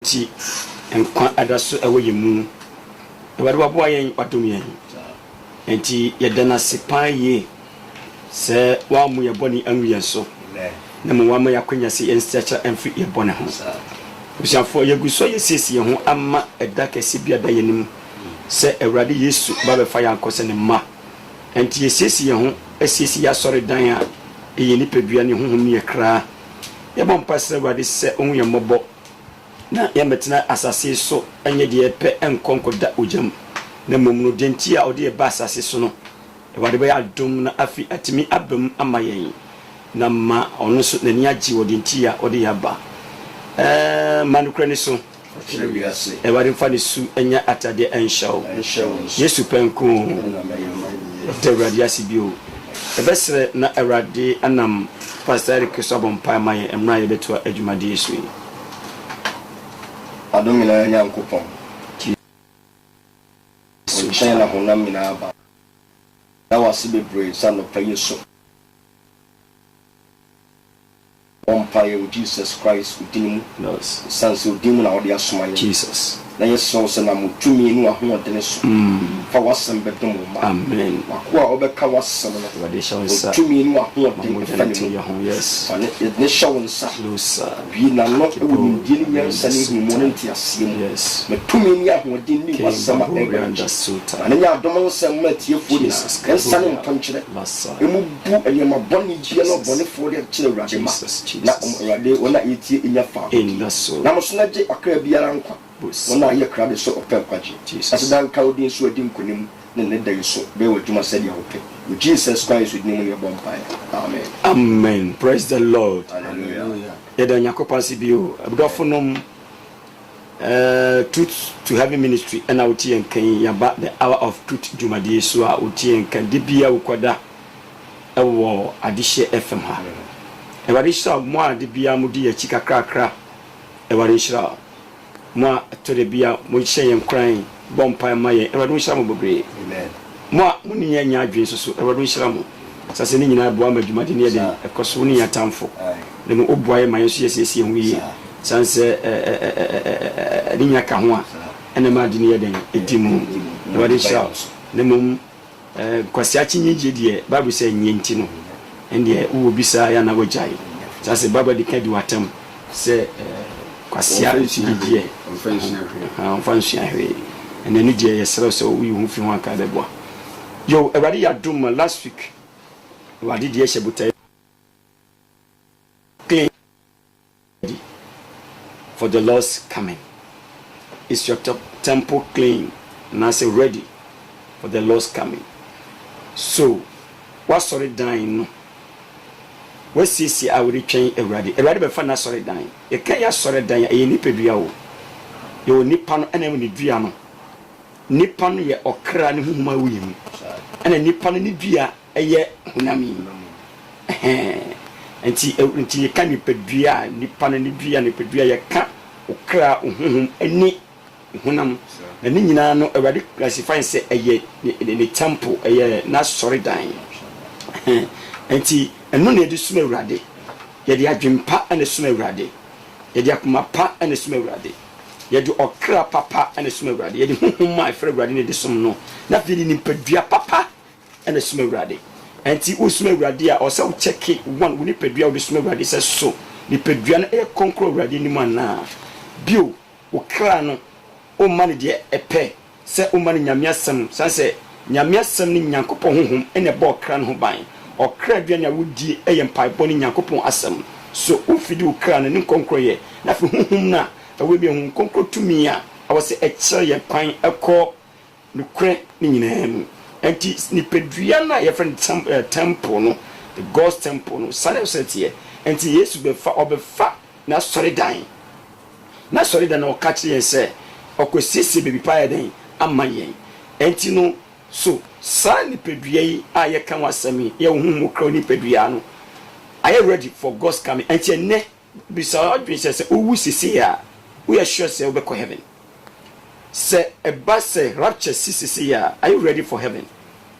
ti enkwa adaso ewo yemu ewade wabo ayen wadom yen enti yedana sepan ye se wa mu ye boni anwiye so na mu wa ma yakonya se enstacha enfi ye boni ho usiafo yeguso yesisi ye ho ama eda kese bia da yenim se ewrade Yesu ba be fa yankose ne ma enti yesisi ye ho esisi ya sore dan a ye ni pedua ne honhom ne kra ye bom passe ewrade se ohun ye mobo na ya metina asase so anye de pe enkonkoda ojam na momno denti a ode ba asase so no ewade be adom na afi atimi abam amayen na ma ono so nani agi wode denti a ode ya ba manukra ni so ewade mfa ni su enya atade enshaw Yesu penko de radiasi bio ebesre na ewade anam pastor Christobon Pamaye emra ye beto adwumade Yesu Adomina Yankupon. So China Honamina. That was the brave son of Payeso. One pie with Jesus Christ within him, sons of demon out there smiling. Jesus. Na yeso se na mutumi nu ahoɔden so fa wasem bedom ma amen akwa obeka wasem no wade shawonsa mutumi nu ahoɔden fa ni ho yes ne shawonsa bi na no ewu di ni yansa ni mu no ntiase mu yes mutumi ni ahoɔden ni wasem a ɛgbɛ na nya adom nsɛm ma tiefo ni yansa ne mpankyerɛ emu bu ɛyɛma bɔne gye no bɔne fo de kyerɛ Awurade ma na Awurade wona etie enya fa na mo so na gye akra biara nkwa wona ye krade so open kwaji asedan kaudin so adi nkonim ne da so be wadwuma sɛ dia open with Jesus Christ with name ye bompa amen amen praise the Lord hallelujah yeda nyakopa sibio abugafonom truth to heaven ministry and out here kan yaba the hour of truth dwumade so a otie kan de bia ukoda ewo adihye FM ha ewade shira mo ade bia mo di achi kakrakra ewade shira mo to de bia mo hye kran bompa maye ewade shira mo bobre amen mo ni nya adwen so ewade shira mo sase ni nyina bo amadwumade ne de ekoso ni yatamfo de mo obuaye maye so yesiesie ho yi sanse ni nya ka ho a ene ma de ne den edimu ewade shira ne mum kwasi achinyije de bible say nyenti no ende wo bisa ya na wajai sase baba de kadi watam se kwasi achinyije fansu ahwe ene ni de yesero so wi hu fi ho aka bebo yo ewade ya dum last week wade de shebuta clean for the Lord's coming. Is your temple clean? And I say ready for the Lord's coming. So, what sorry dying? What see I will retrain a ready. A ready before not sorry dying. You can't sorry dying. A nipeduao. You nippon enemy driano. Nippon ye or cran whom I will. And a nippon in the dia a ye unami. Until you can't nipedria, nippon in the dia, nipedria, you can't okra any hunam. Na ni nyina no awade classify say eye ne temple eye na sorry dan enti eno na edi suma awrade ye de adwempa ene suma awrade ye de akoma pa ene suma awrade ye de okra papa ene suma awrade ye de honhom afre awrade ne de som no na fi ni padua papa ene suma awrade enti o suma awrade a o se o check one wo ni padua o de suma awrade se so ni padua na e konkro awrade ni man na bio okra no o mani de epe se o mani nyamiasem sanse nyamiasem ni nyankopon honhom ene ba okra no ban okra dua na wodi eye mpaibɔ ni nyankopon asem so o fidi okra no ni konkroye na fi honhom na awe bi honhom konkro tumi a awose ekire ye kwan ekɔ nukre ni nyinam enti ni pedua na ye friend temple no the God's temple no sare setie enti Yesu obefa na sori dan na o catch ye say okosisi baby pa den amayen enti no so sa ni pedua yi aye kan wasami ye humu kra ni pedua no are you ready for God's coming enti ne bisa adwen say owu sisi ya we are sure say we be heaven say eba say rapture sisi ya are you ready for heaven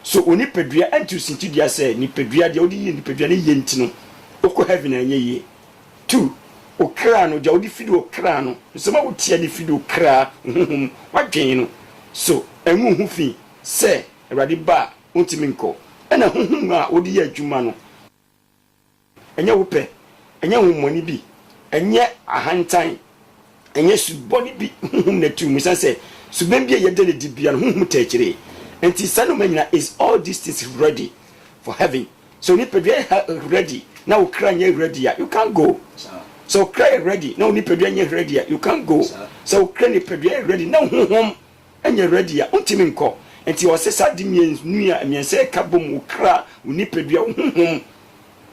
so oni pedua enti usinti dia say ni pedua dia odi ni pedua ni yenti no oko heaven anye ye 2 okra no ja odi fidi okra no so ma wotia di fidi okra wadwen no so emu hu fi se awurade ba ontimi nko ena huhum a odi ya adwuma no enye wope enye humoni bi enye ahantan enye suboni bi huhum na tu musa se suben bi ye de di bia no huhum ta kire enti sanu manyina is all these things ready for heaven so ni pedwe ready na okra nye ready you can't go so cry ready na oni pedwe nye ready you can't go so okra ni pedwe ready na huhum enye ready ontimi nko enti o se sadi miense ka bom okra oni pedwe huhum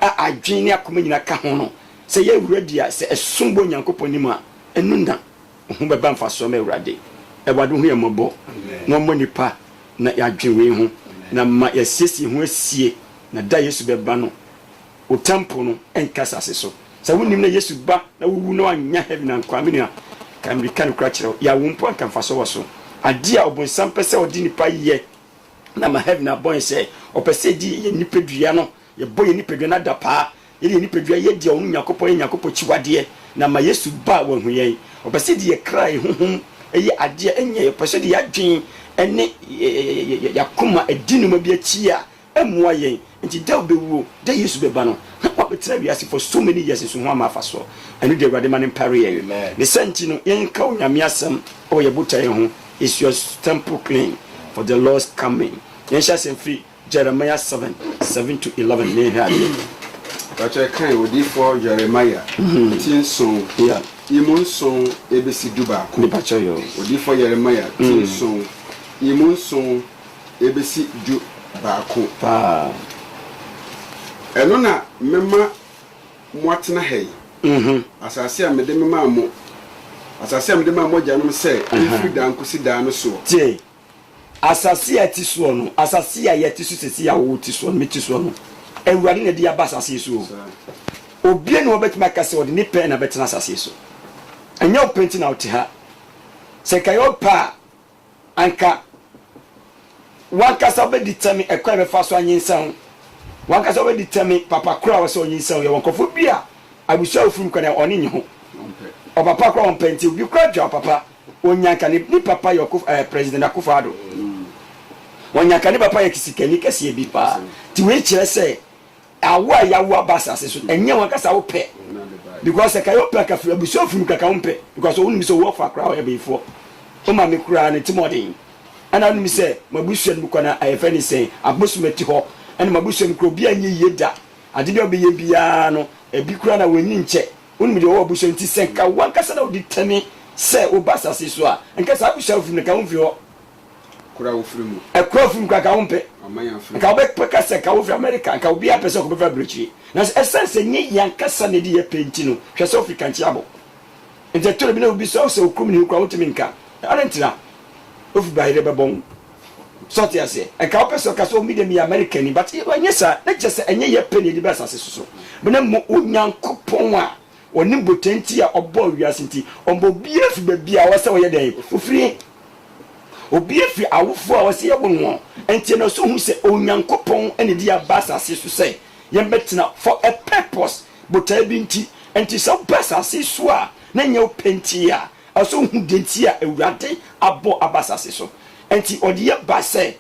a adwen ni akoma nyina ka ho no se ye ready se esumbo nyankoponi mu a enunda ho beba mfa so ma urade ewade hu ye mobo no mo nipa na yadwen we ho na ma yesisi ho asie na da Yesu beba no o temple no enkasa ase so sa wonim na Yesu ba na wuwu no anya heaven and kwame na American kra kire ya wumpo anka mfa so wo so ade a obonsam pese odi nipa ye na ma heaven abon se opese di ye nipadua no ye boye nipadua na da pa ye nipadua ye dia onu Nyankopon chiwade na ma Yesu ba wo hu ye opese di ye krai huhum eye ade enye opese di yadwen ene yakoma edinu ma bi achi a emua ye nti da obewu da Yesu beba no na betra wiase for so many years so ho amafa so enu de Awurade man pare ye ne senti no yen ka onyame asem o ye botaye ho is your temple clean for the Lord's coming yen sha sem free Jeremiah 7:7-11 ne ha Pacha kan odi for Jeremiah tinson yeah imunson ebesi duba ni pacha yo odi for Jeremiah tinson imunson ebesi du baako pa eno na mema mwatena hey asase a mede mema mo asase a mede mema mo janum se ifri dan kusi dan no so tie asase a ti so no asase a yeti so sesi a wo ti so no meti so no Awurade na di abasase so obie no obetima kase odi ni pen na betena asase so anya openti na oti ha se kayo pa anka wakasa be determine ekwa be fa so anyinsan wakasa be determine papa kura wo so anyinsan ye wonkofo bia abusa ofum kwana oni nyi ho o papa kura on penti obi kura dwa papa onyanka ni papa yo president Akufo-Addo onyanka ni papa ye kisikani kase bi pa ti we kire se awa ya wa basase so enye wakasa wo pe because kayo pe ka fi abusa ofum kaka wo pe because wonu mi so wo fa kura wo be fo o ma me kura ne timodin ana no mi se mabusuan mu kwana ayefani sen abosumati ho ana mabusuan kro bia nye yeda ade de obeye bia no ebi kura na wani nche wonu mi de wo abusuan ti sen ka wankasa na odi tami se o basase so a enka sa abusuan fu ne ka wo fi ho kura wo firi mu kura fu ka wo mpe amanya firi ka wo be ka se ka wo fi America ka obi apese ko be fa brichi na essence nye yankasa ne di ye penti no hwe so Africa nchi abo nte tore bi na obi so so okrum ni kura wo timi nka arentina ofu baire bebon soti ase e ka opeso ka so medium American but enye sa na just enye ye penny di basa so bena mo Onyankopon a oni botenti a obo wiase nti ombo bia fi bia wo se wo ye den ofiri obi afi awofo a wo se ye bonwo enti na so hu se Onyankopon ene di abasa so se ye betena for a purpose botai bi nti enti so basa so a na nye openti a aso hu denti a Awurade abo abasase so enti odi ye ba se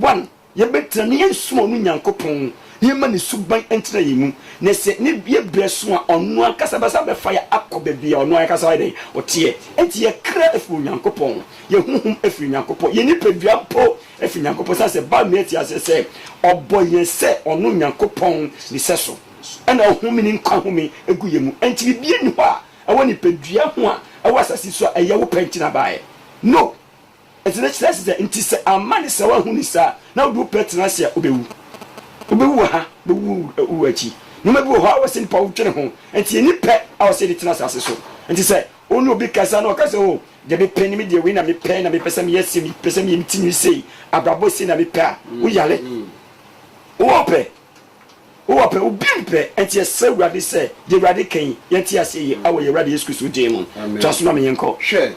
one ye betra ne ensumo no Nyankopon ye ma ne suban entra yemu ne se ne ye breso a onu akasa basa be fa ya akobe bia onu akasa dey otie enti ye kra efu Nyankopon ye huhum efu Nyankopon ye ni pedua po efu Nyankopon sa se ba me ti ase se obo ye se onu Nyankopon ni se so ana ohumi ni nkwa humi egu yemu enti bia ni ho a awoni pedua ho a awa asasi so eye wo penti na bae no enti na chira se enti se amani se wa hu ni sa na wo penti na se obewu ha bewu uwachi no mebu ho awa se nipa wo twene ho enti ni pe awa se ditena asase so enti se onu obi kasa na okasa o de be pen mi de we na me pen na me pesa me yesi me pesa me yimtinu sei abrabo se na me pe wo yale wo pe obi pe enti se Awurade se de Awurade kan yenti ase yi awo ye Awurade Yesu Kristo demu twaso na me yenko hwe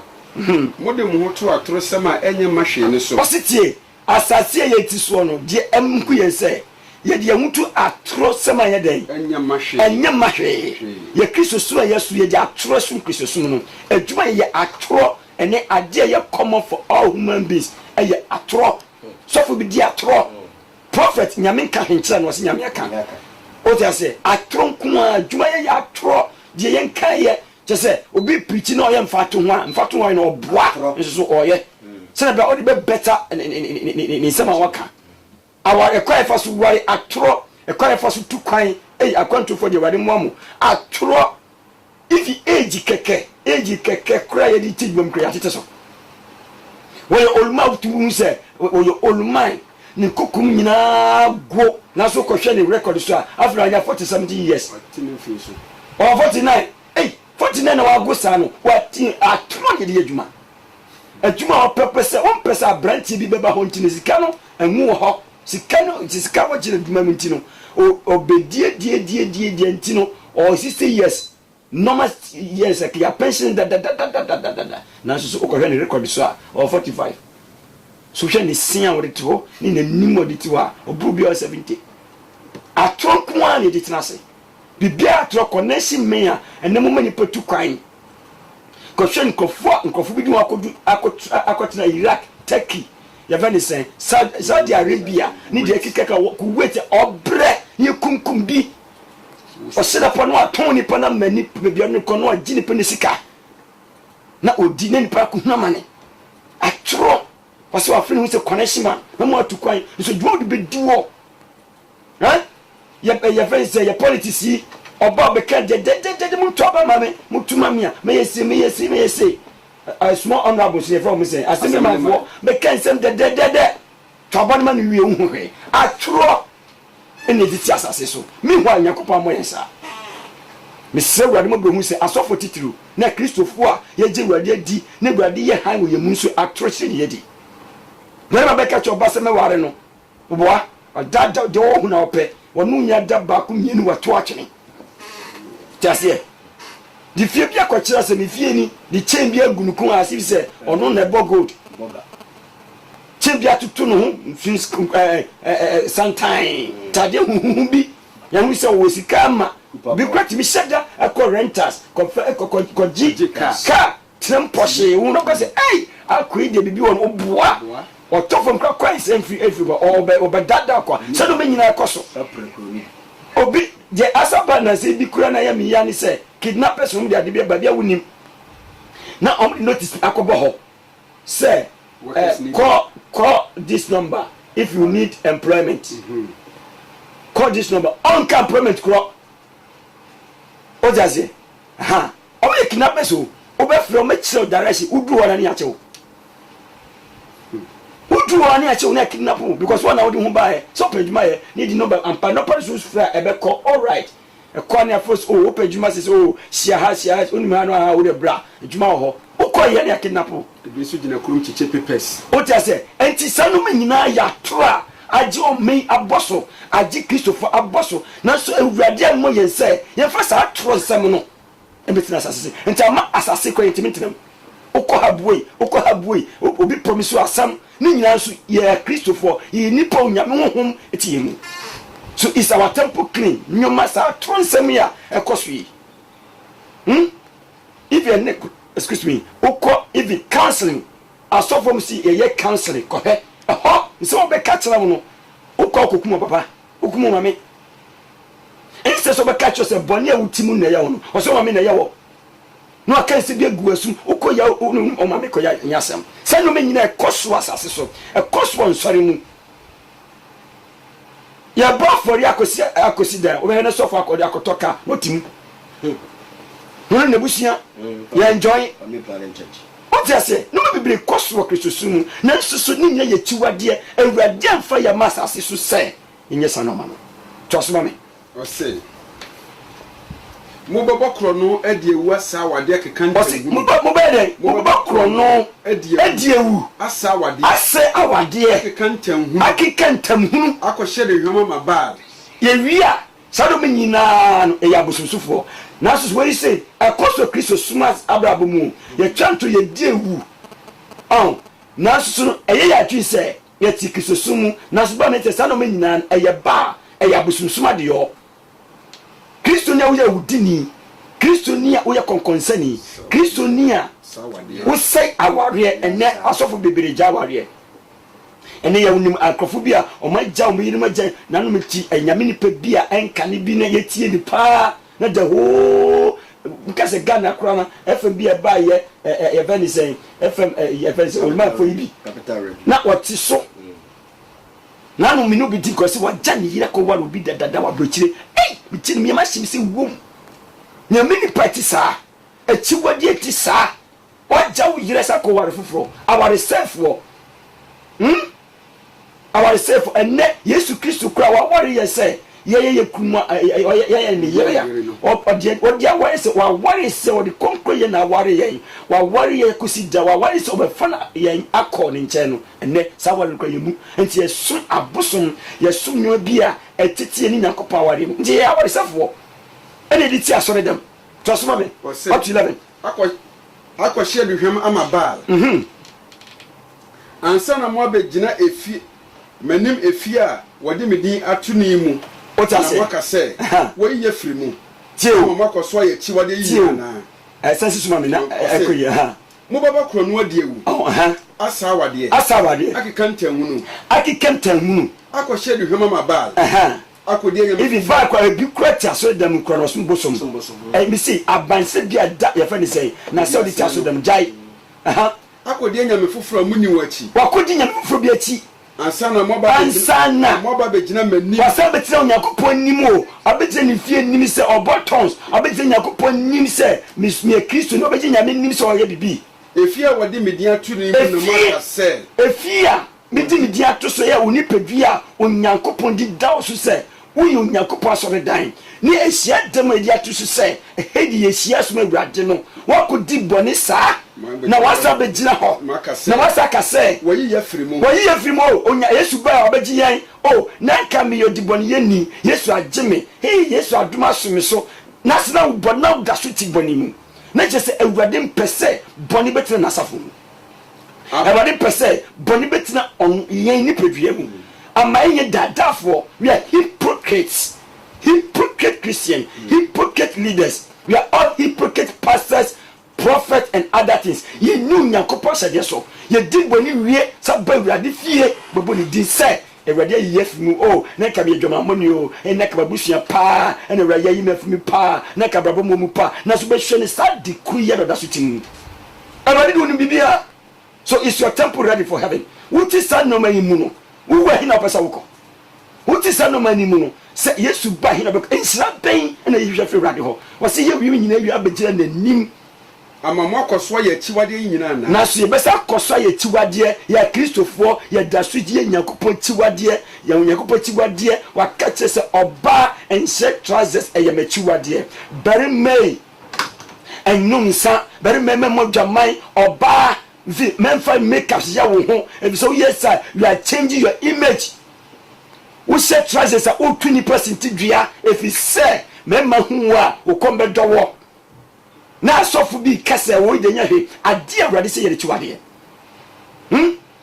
mode mu hoto atoro sema enye mahwe ne so positie asase ye ti so no de emku ye se ye de hutu atro sema ye den enya mahwe ye Kristo su a yesu ye de atro su Kristo su no adwuma ye atro ene ade ye common for all human beings ye atro so for be di atro prophet nyame ka henkyere no se nyame aka o ti ase atro nko adwuma ye atro de ye nka ye je se obi preach no ye mfato ho no oboa nso oye se na be o de be better ni sema waka our equire for so worry atro equire for so tu kwan akwanto for the wade moamu atro if you age keke kra ye di tijbom kra atete so we olma tu say we olman ni kokum nyina go na so ko hwe ni record so after anya 40-70 years or 49 49 na wa go sa no what atro ye di adwuma adwuma o purpose on pesa branch bi beba ho ntine sika no enwu ho sika wo jire adwuma mi ntino obedie ntino or 60 years normal years like your pension na so ko hwe ni record so or 45 so hwe ni sia wo de to ni na nimo de to a obru bi 70 atronko an de tinase bibia atro connection me a enemo mani patu kwan ko hwe nkofu bi di akotena Iraq Turkey ya vani sen Saudi Arabia ni de kikeka ku wait obre ni kumkum bi o sida pono aton ni pana mani bibia no kono agi ni pene sika na odi ni pa ku hunamane atro waso afri hu se connection man na mo atukwan so dwo de bediwo ya vani se ya politics yi oba be kan de mutu aba mame mutu mamia me yesi a small honorable say from say asemi manfo be kan sem de tobon man wi hu hwe atro ene diti asase so mi hwa nyakopa mo yensa me se wurade mo be hu say asofo titiro na Kristofo a ye je wurade adi na wurade ye han wo ye mu so atro se ye di na be ka cho ba se me ware no boa dada de wo hu na ope wonu nya da ba ku mienu wato akyene tiasie di fie bia ko kira se me fie ni di chen bia gunukun asif se ono na ebo gold chen bia tutu no ho sometime tade hu bi ya hu se wo sika ma bi kwati mi sheda akọ renters ko ka tremposhe hu no ko se akọ ide bibi won oboa otofom kwa kwa se mfi ba obe dada kwa se do menyina akoso obi je asaba na se bi kura na ya mi ya ni se kidnappers from the bia bia wunim na notice akobo ho say call this number if you need employment. Call this number on employment call o jaze o be kidnappers o be from me chill direction udu wana ni ache o udu wana ni ache o na kidnap o because one na odi hu ba e so peduma e need the number and pa no person free e be call all right e call na first o peduma say o sia onima no ha o de bra eduma ho o call ye na kidnap o be so gina krum chiche papers o ti ase enti sanu me nyina ya tora aji o me aboso aji Christopher aboso na so ewurade mo ye say ye fa sa toro nsem no e betina asase enti ama asase ko yentimintinam okọ habwe obi promise asam ni nyina so ye Christopher ye nipa onyame honhom eti yemu so is our temple clean nyoma sa toro nsem ya ekoso yi if you excuse me okọ even counseling asofom si ye counseling ko he nso be catch na no okọ kokumo papa okumo mame instead so be catch yourself boni a wutimu na ya no o so mame na ya wo no akansi bi egu asu okọ ya o mame ko ya nyasem se no me nyina ekoso asase so ekoso nsori mu ya ba for ya akosi da o be na so for akodi akotoka no timu no na busia ya enjoy what you say no be be koso wa Kristo sumu na nsusu ni nya yechiwade awurade amfa ya masase so se nye sanoma no tosoma me o say mo baba krono adiewu asa wade kekan mo baba krono adiewu asa wade kekan tamhunu akohyere hwama mabad ye wia sado me nyina no e ya bosusufo na so what he say akoso Kristo sumas abrabomu ye twanto ye diewu na so eye ya twi say ye ti Kristo sumu na so ba me te sado me nyina eye ba ɛyɛ abosomsoma de yo Kristo ni a woyɛ wudini Kristo ni a woyɛ konkonsani Kristo ni a wo sei aware ene asofo bebereja aware ene ya wonim akrofo bi a omagya omyirima gya nanom ti anyame ni pa bi a enka ne bi na yetie ni pa na da ho because Ghana krana FM bi ba ye event is FM event olma fo yi na wati so nanom mi no bi di kosi wa gya ne yira ko wa obi dada wa brochire mi ti mi ma shim se wom nyame ni party sa echi wadi eti sa wagya wo yira sa ko wa refoforo our self wo our self ene Yesu Kristo kura wa wari ye say ye kuma ye ne ye ya odi awari se wa wari se odi konkro ye na wari ye wa wari ye kusida wa wari se obefana ye akọ ne nche no ene sa wari kra ye mu enti ye su abosom ye su nwa bia etete ni nyakopa wari mu nti ye awari sefo ene di ti asore dem to so me what 11 akọ share duhwam ama baal ansa na mo abegina efi manim efi a wode medin atuni mu otase waka se wo ye firi mu tie mo makoso ye chi wode yi na sense suma me na ekoye ha mo baba kro no ade ewu asa wade akikantan hunu akọ share duhwam ama baal akodi enyam if you buy kwa bi kwata so dem kronos mbosom me see abanse bia da ye fa ni say na se odi ta so dem jai akodi enyam fufura mu ni wachi wakodi nyam fufura bi achi ansana moba begina mani wasa betina onyankopon nim o abegina ni fie nim se obotons abegina nyakopon nim se me Kristo no begina nyame nim se oye bibi efia wode media tu ni no maka se efia medi media to so ya oni padua onyankopon di dawo so se uyi onyankopon asore dan ni ehia dem media to so se hedi ehia so mawurade no wakodi bone saa na wasa begina ho na wasa kase wayi ya frimo onya Yesu ba obegi yen na nka me yodibon yeni Yesu agime Yesu aduma asome so na sna ubona udaso ti boni mu na je se awurade mpese boni betina na safo mu awurade mpese boni betina on yen ni pedua mu ama yen dadafo we are hypocrite Christian hypocrite leaders we are all hypocrite pastors prophet and other things ye knew nyankopon said so ye did boni wie sabba awurade fie bobo ni din say awurade yef mu na ka be dwoma moni na ka babusua pa na awurade yi mafumi pa na ka brabo mu pa na so be hwe ne sad di kuye do da so tin awurade do ni bibia so is your temple ready for heaven what is that no man mu no wo wa hina pesa woko what is that no man mu no say Yesu ba hina be ensra ben na yihwe fe awurade ho wo say ye wi nyina wi abegina na nim ama mwakoso ye chiwade nyina na so ye besa koso ye chiwade ya Kristofo ye dasudi ye nyakopon chiwade ya nyakopon chiwade wakache se oba ense trousers ye ma chiwade bere may enunsa bere memmo dwaman oba vi memfa makeup ya wo ho e so yes sir you are changing your image wo se trousers a o 20% dua if you say memma hu a wo kombe dowo na sofu bi kase wo de nya hwe ade awurade se yere chiwade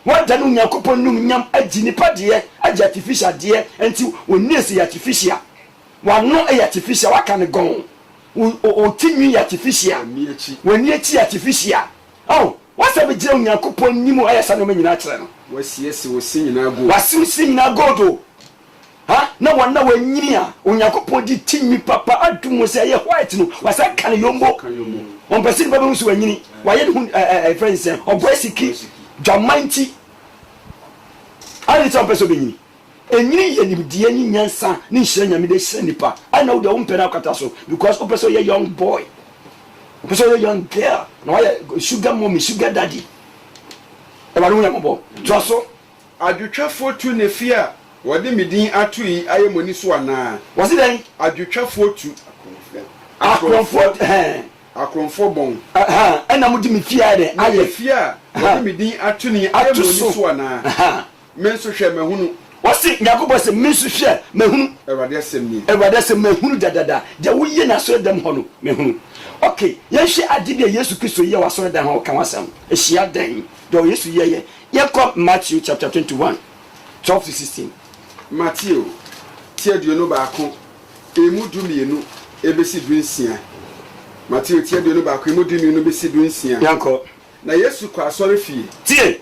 wada no nyakopon num nyam agi nipa de agi artificial de enti onese ya artificial wano e artificial waka ne gon o tinwi artificial wani echi artificial wasa be gire nyakopon nimu ayasa no manyina kire no wasiese wo sinyina go wasinyina godo na wana wanyini a onyankopon di tinwi papa adumo se ye white no wasa kan yombo on person baba musu wanyini waye ne friends obwesiki jamanti ali ta person benyini enyini ye nimdie ni nyansa ni nhire nyame de hire nipa ana wo de wo mpena akata so because person ye young boy person ye young girl na waye sugar mommy sugar daddy e ba no nyambo to so adwetwafo tu ne fia wode medin atui ayemoni so ana wasi den adwetwafo tu akronfo bon ena mudi mi fia de aye fia wode medin atuni ayemoni so ana menso hwe mahunu wasi nyakobo se menso hwe mahunu ewade asem mahunu dadada de wo ye na so dem ho no mahunu okay ye hwe adide Yesu Kristo ye wa so dem ho kan wasam ehia den do Yesu ye kom Matthew chapter 21 12 to 16 Matthew tie aduonu baako emu du mienu ebesi du nsia Matthew tie aduonu baako emu du mienu besi du nsia yanko na Yesu kwa asɔre fie tie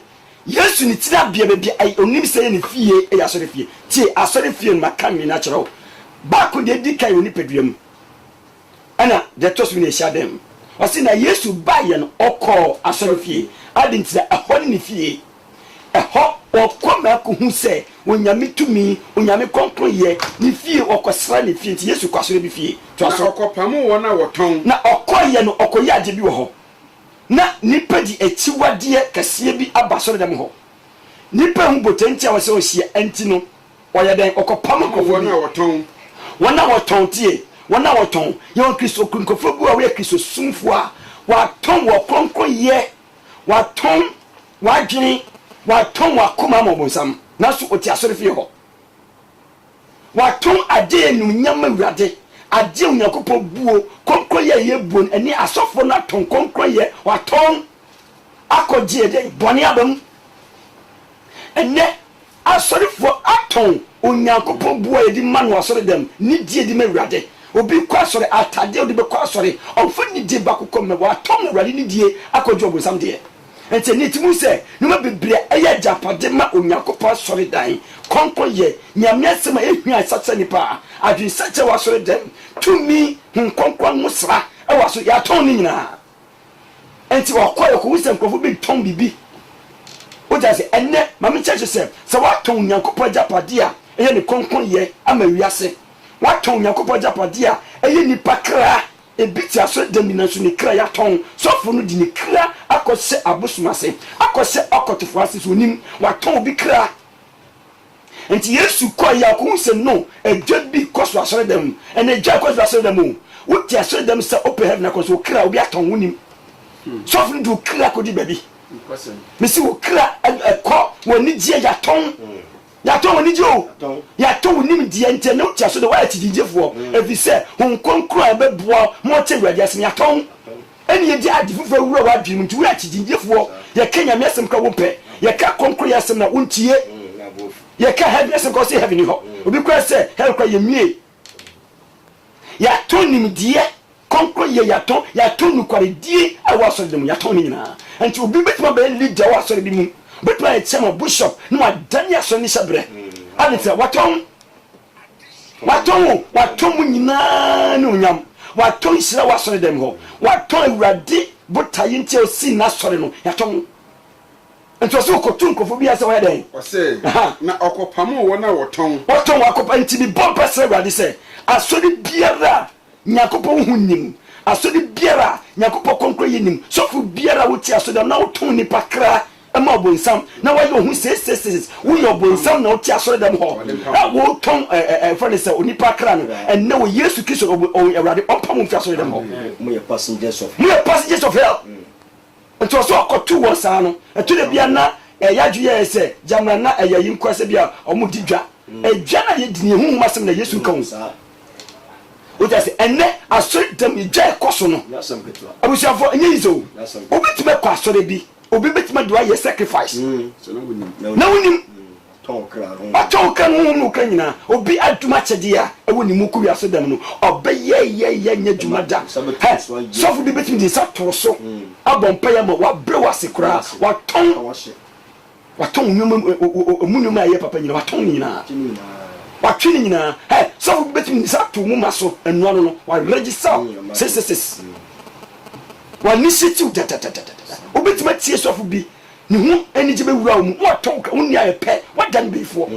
Yesu ni tira bia bia ai onim sɛ ne fie e asɔre fie tie asɔre fie no maka mi na kyerɛw baako de di kai oni peduam ana de tosu ne hia dem ɔsi na Yesu ba ye no ɔkɔ asɔre fie adi ntira ɛhɔ ne fie ɛhɔ ɔkɔ ma ko hu sɛ onyame tumi onyame konkron ye ne fie ɔkɔsra ne fie nti Yesu kɔ asɔre bi fie to asɔre ɔkɔpamo wɔn a wɔtɔn na ɔkɔ ye no ɔkɔ ye ade bi wɔ hɔ na nipa di echiwadeɛ kɛseɛ bi aba asɔre dem hɔ nipa hu botantia wɔ sɛ ɔhyia anti no ɔyɛ den ɔkɔpam nkɔfo wɔn a wɔtɔn wɔn a wɔtɔn tie wɔn a wɔtɔn yɛn Kristo nkɔfo bu a wɔyɛ Kristo sumfo a wɔatɔn wɔ kronkron yɛ wɔatɔn wɔadwene wɔatɔn wɔakoma ma ɔbɔnsam nanso ɔte asɔre fie hɔ wɔatɔn adeɛ enumnyam awurade adeɛ onyankopɔn buo kronkron yɛ yɛ buo ɛne asɔfo no atɔn kronkron yɛ wɔatɔn akɔgye ɛdɛ bɔne abam ɛnɛ asɔrefoɔ atɔn onyankopɔn buo yɛde ma no asɔre dɛm ne die di ma awurade obi kɔ asɔre atadeɛ odi bɛkɔ asɔre ɔmfa ne die baako kɔ mɛ wɔatɔn awurade ne die akɔgye ɔbonsam deɛ ɛnti ne timu sɛ noma bebree ɛyɛ gyapade ma onyankopɔn asɔre dan kɔnkɔn yɛ nyame asɛm a ɛhua ɛsakyɛ nipa adwensakyɛ wɔ asɔre dɛm tumi nkɔnkɔn ho sra ɛwɔ so yɛatɔn ne nyinaa ɛnti wɔkɔ yɛ kɔhu sɛ nkurɔfoɔ bi tɔn biribi wogya sɛ ɛnɛ mame kyerɛ sɛ sɛ woatɔn onyankopɔn gyapade a ɛyɛ ne kɔnkɔn yɛ ama wiase woatɔn onyankopɔn gyapade a ɛyɛ nipa kra ebi ti asɔre dɛm nyina nso ne kra yɛatɔn sɔfo no de ne kra akɔhyɛ abosom ase akɔhyɛ ɔkɔtofo ase so onim watɔn obi kra nti Yesu kɔ yɛ akɔhu sɛ no adwa bi kɔ so asɔre dɛm ɛna adwa kɔ so asɔre dɛm o wote asɔre dɛm sɛ open heaven akɔ so kra obi atɔn wonim sɔfo no de kra kɔdi baabi mesi wo kra ɛkɔ wɔni gye yɛatɔn yàtọ̀ wọn níjẹ́ o yàtọ̀ wọn níbi diẹ ntẹ ní o tí a so de wáyà ti jíjẹ fún ọ efi sẹ nkonkoro a bẹ bu ọ mọ ọtí ìwúrẹ́dì ẹsẹ̀ yàtọ̀ ẹni yẹ di adi fúnfẹ wúrẹ́ wà dùn mu nti wúrẹ́ ti jíjẹ fún ọ yẹ ká nyàmé ẹsẹ̀ nǹkan wọ́n pẹ yẹ ká kọ́nkoro yẹ ẹsẹ̀ na wọ́n ti yẹ yẹ ká heaven ẹsẹ̀ nǹkan ọsẹ heaven hɔ obi kọ́ ẹsẹ̀ heaven kọ́ yẹ mie yàtọ̀ nimdiẹ kọ́nkoro yẹ yàtọ̀ nukwari die ẹwọ asọ̀rọ̀ dẹmu yàtọ̀ ni nyinaa nti obi bẹ tí ma bẹ leader ẹwọ asọ̀rọ̀ bi mu but my chairman bishop no adania so ni sabre anite waton nyina no nyam waton sira wasore dem ho waton awurade botaye ntia osi na sore no yaton ento so kotun kofo bia se wa den o se na okopam wo na waton wakopa nti bi bompa sira awurade se asore biara nyakopo hunim asore biara nyakopo konkro yenim sofo biara wuti asore na waton ni pakra ama obonsam na wa yo hu ses wo yo obonsam na oti asore dem ho wo ton friend say onipa kra no and na wo Yesu Kristo awurade opam mfi asore dem ho mo ye passengers of hell nto so akotu wo sa no eto de bia na yadwu ye se jamra na yayin kwase bia omo didwa edwa na ye dini hu masem na Yesu kan o just enne asore dem edwa ekoso no abusiafo enye izo obetime kwa asore bi obi betima do aye sacrifice so na wonim ton kra no kanyina obi aduma kyede a woni mu ku wiase dem no obeye nya dwuma da so fu bi betimi di sato so abompa ya ma wa bre wase kra waton nyuma aye papa nyina waton nyina watwini nyina so fu betimi di sato mu maso enu ano no wa register 666 wa initiative obetima tie sofu bi ni hu eni je be wura mu waton ka unni aye pe wadan be fo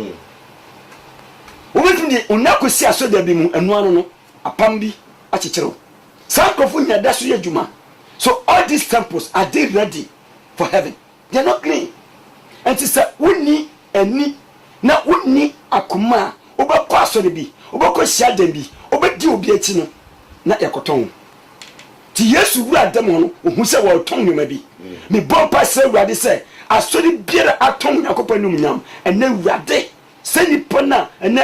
obetima di onakosi aso da bi mu enu ano no apam bi achichero sankofu nya da so ye djuma so all these temples are they ready for heaven? They are not clean. And to say unni eni na unni akuma obekọ asore bi obekọ hia dem bi obedi obi ati no na yakoton ti Yesu wu adam no ohun se wo ton nyoma bi me bompa se wurade se asori biara aton yakopɔ num nyam ene wurade se nipa na ene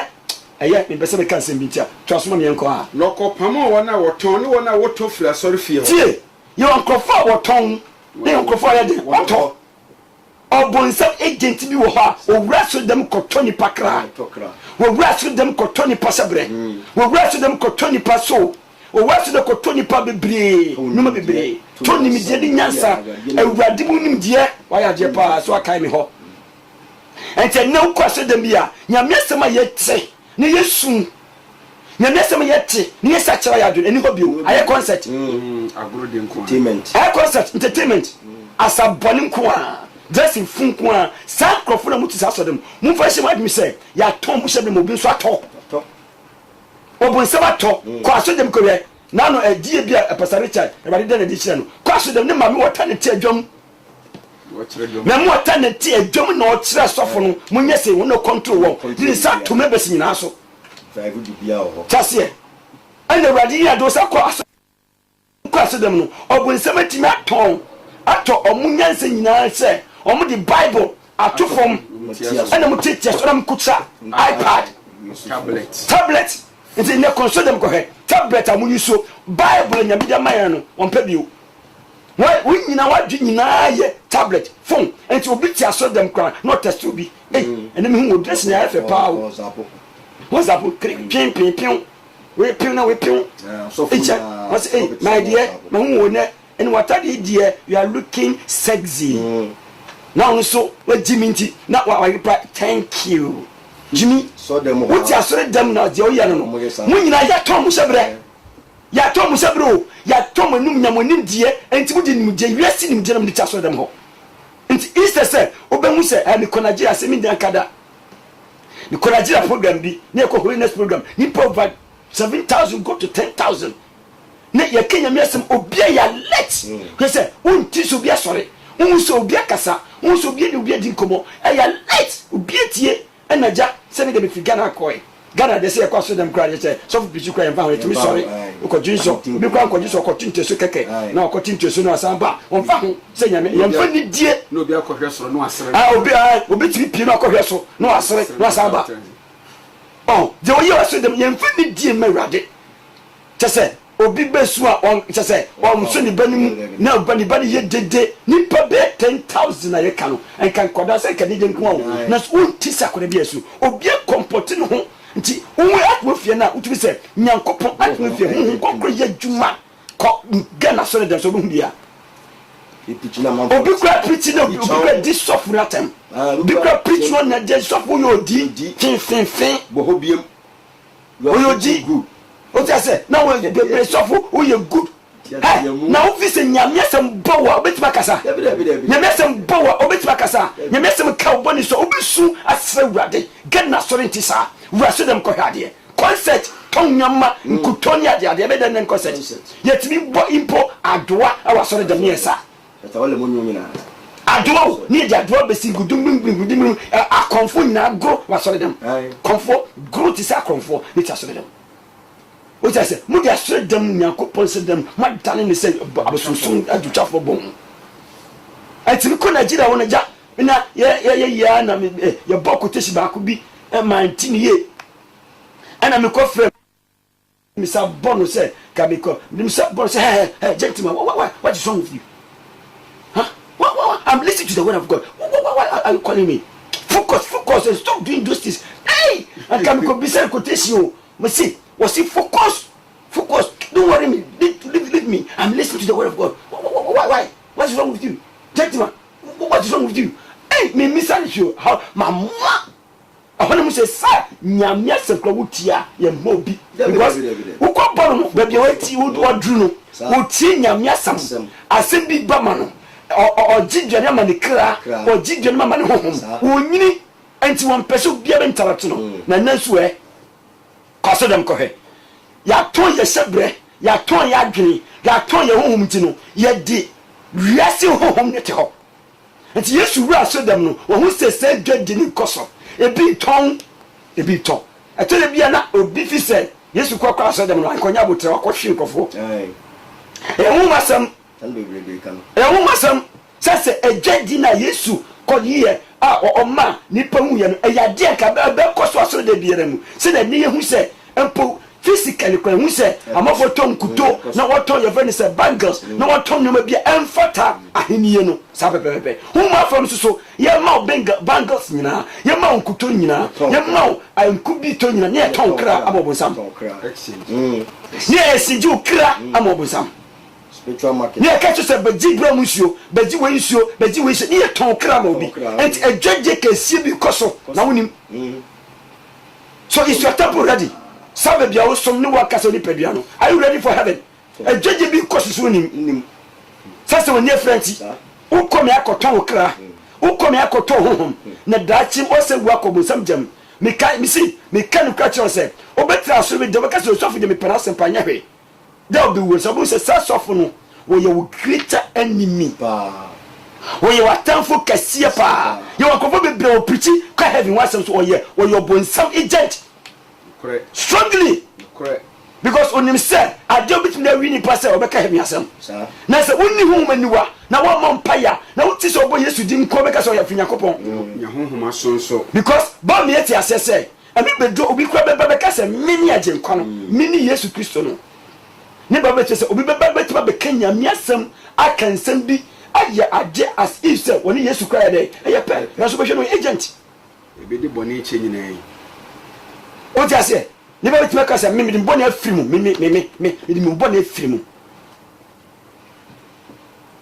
ɛyɛ me bese me kan sem bi tia to asoma me enko a lokopam wo na woton ne wo na woto fira asori fie tie ye onkrofo woton ne onkrofo ya de woto Obonsam agent bi wo ha owura so dem koto ni pakra owura so dem koto ni pasabre owura so dem koto ni paso owura so dem koto ni pa bebre numa bebre to ni mi de nyansa awurade mu nim de waya je pa so akai mi ho ente na ukwaso dem bia nyame asema yete ne yesu nyame asema yete ne yesa kira ya dwene ni ho bio aye concert agoro de nko entertainment concert entertainment asabone nko a dressing funko a sa krofo na muti sa so dem mu fa hye madmi say ya ton mu hye dem obi so ato obon se bato ko aso dem ko we na no adie bia pastor Richard e ba de na di kire no ko aso dem ne ma me wota ne ti adwom na mu wota ne ti adwom na o kire sofo no munye se wo no control wo di sa to me besi nyina so fa good bia o tase ande radi ya do sa ko aso dem no obon se matimi ato omunyanse nyina se omo di bible atofom ana mo teacher so na mo kutra ipad tablet it's in the console dem ko he tablet amunyi so bible nya bi da mayan no on pa bio we nyina wadwe nyina ye tablet phone enti obi ti aso dem kra not test obi ene me hu dress na afa pa what's up pin we pin na we pin so what's my dear ma hu wona and what are the dear you are looking sexy now so what Jimmy not what thank you Jimmy so them what you saw them now the oya no mun na ya tom sebre ya tom num nyamonim die enti mu di nim je wiase nim je nam di chaso dem ho enti Easter say obemu say mi konagira se mi dan kada mi konagira program bi na e ko holiness program ni provide 7,000 go to 10,000 ne ye kenya mesem obia ya let he say unti so bia sore unso obia kasa unso obia ni obia dinkomo ya let obia tie enaja se me de be figana koy Ghana de say kwaso dem kra say so fi pichu kra enfa we timi sorry uko jinso bi kwa ko jinso ko tinte so keke na ko tinte so no asamba on fa ho se nyame ye mfa ni die no bi akohwe so no asere obi timi pie no akohwe so no asere no asamba oh je wo ye waso dem ye mfa ni die mawrade che say obi besu a on che say on so ni banim na bani ye dede ni pa be 10,000 na ye kanu en kan koda say kan je nko na so unti sakore bi esu obi comporte no ho nti unwe atmofie na utubi say nyankopon atmofie hu kokro ye djuma ko Ghana so dem so bu bia obi kwa preach na obi kwa di sofura tem obi kwa preach no na de sofu yo di fin bo hobiem yo di o ti say na we be sofu o ye good na office nyame sem bawa obetima kasa nyame sem bawa obetima kasa nyame sem ka boni so obisu asewrade Ghana so rentisa wuraso dem ko hade concert ton nyama nkutoni ade be den concert yetimi bo impo adoa awasore dem yesa wale mo nyumi na adoa ni dia adoa be singudum akonfo na go wasore dem konfo go ti sa konfo ni ta sore dem o ti say mu dia sore dem nyankopon se dem madane ni se abosunsun aduchafo bon atimi ko Nigeria wona ja na ya na ya bokoteshi ba ko bi mantini ye ana me ko frem me sa bono say ka me ko me sa bono say hey gentleman what is wrong with you what I'm listening to the word of God what are you calling me focus and stop doing those things hey and ka me ko be say quotation me see was it focus don't worry me leave me I'm listening to the word of God why what's wrong with you gentleman what is wrong with you hey me miss you how mama ahona mu se sa nyamia se kro wutia ye mobi because ukọ bọrọ no ba bia wati wodru no wuti nyamia sam asem bi ba ma no ogidwane ma ne kra ogidwane ma ne honhom wonyini enti won pese bia be ntarato no na nansu kwaso dem kohe ya ton ye sebre ya ton ya adwene ya ton ye honhom ti no ye di wiase honhom ne te ho enti Yesu wura so dem no wo hu se dwade ni koso ebi ton atele bia na obi fi se Yesu kwa so dem no ankonya botre akɔhwe nkofo hu masam sase ejadi na Yesu kɔye oma nipa hu ye no eyade ka be koso aso de biere mu se na ni ye hu se empo physically kwa hu se amafo ton kuto na woton your friend say bangles na woton no bia emfata ahenie no sa pepepe hu ma fam so ye ma bangles nyina ye ma kuto nyina ye ma ankubi to nyina ne ton kra amobonsam ne esiju kra amobonsam spiritual market ne ka se beji bra musuo beji we nsuo beji we se ne ton kra ma obi enti adwaje ka sie bi koso na wonim so is your temple ready sabe bia wo som ne wakasa ni padua no are you ready for heaven adwaje bi koso so nim sase woni afranti wo kom ya koton kra wo kom ya koton honhom na dachi mo se wo akobonsam jam me kan kwa cho se obetra so be de wakasa so for de me penase panya hwe there will be words so say sofo no wo ye wo greater enemy wo ye watamfo kase pa ye wakofo bebre wo preach kwa heaven wasem so wo ye bonsam agent correct strongly correct because on him say ajo bitim na wini pastor obeka heaven asem na say wonni hu maniwa na wo mompaya na wo ti so obo Yesu di nko beka so ya finya kopon nya honhom asonso because ba me eti asese abi bedo obi kwa beka say mini agent kono mini Yesu Kristo no ne ba beti say obi beba be kenya miasem akansem bi aye ade as if say woni Yesu Kristo dey eye pe na so be no agent ebe de boni che nyina yi o ti ase ne ba beti meka say me de boni afiri mu me boni afiri mu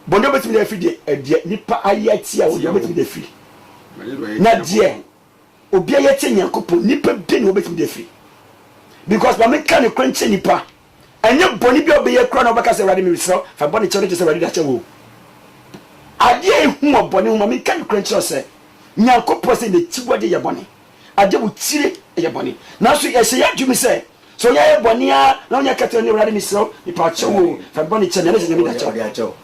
boni beti me afiri de nipa aye ti a o beti me afiri na die obi aye ti nyankopon nipa be ne beti me afiri because ba me kan kwanche nipa enye boni bi obeye kra na obaka say rade me so fa boni chere to say rade da chewo ade ehu oboni hu ma me kan kwanche say nyankopon say ne tibode ye boni ade wo tire ye boni na so ye say adwumi say so ye boni a na onya kata ne rade me so ni pa chewo fa boni chere ne se me da chewo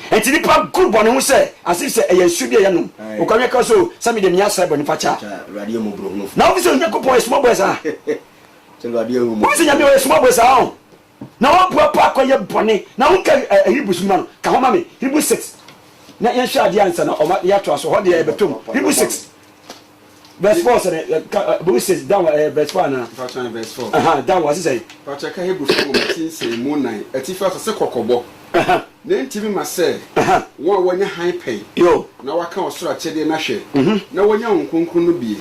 enti ni pa good boni hu say as if say ye sudi ye no o kwa ka so say me de nya say boni fa cha rade mo bro no na officer nyankopon is small boys ah mo se nyame we small boys ah na wo pa kwa ye boni na wo ka Hebrews man ka ho ma me Hebrews 6 na yen sha dia ansa na o ma ya to aso ho de e betom Hebrews 6 verse 4 say Hebrews 6 down verse 4 na verse 4 down was say pa check Hebrews 4 mo tin say mo nan atifa se kokobo na ntimi ma say wo wonya han pay yo na waka osoro achede na hwe na wonya nkonkon no bi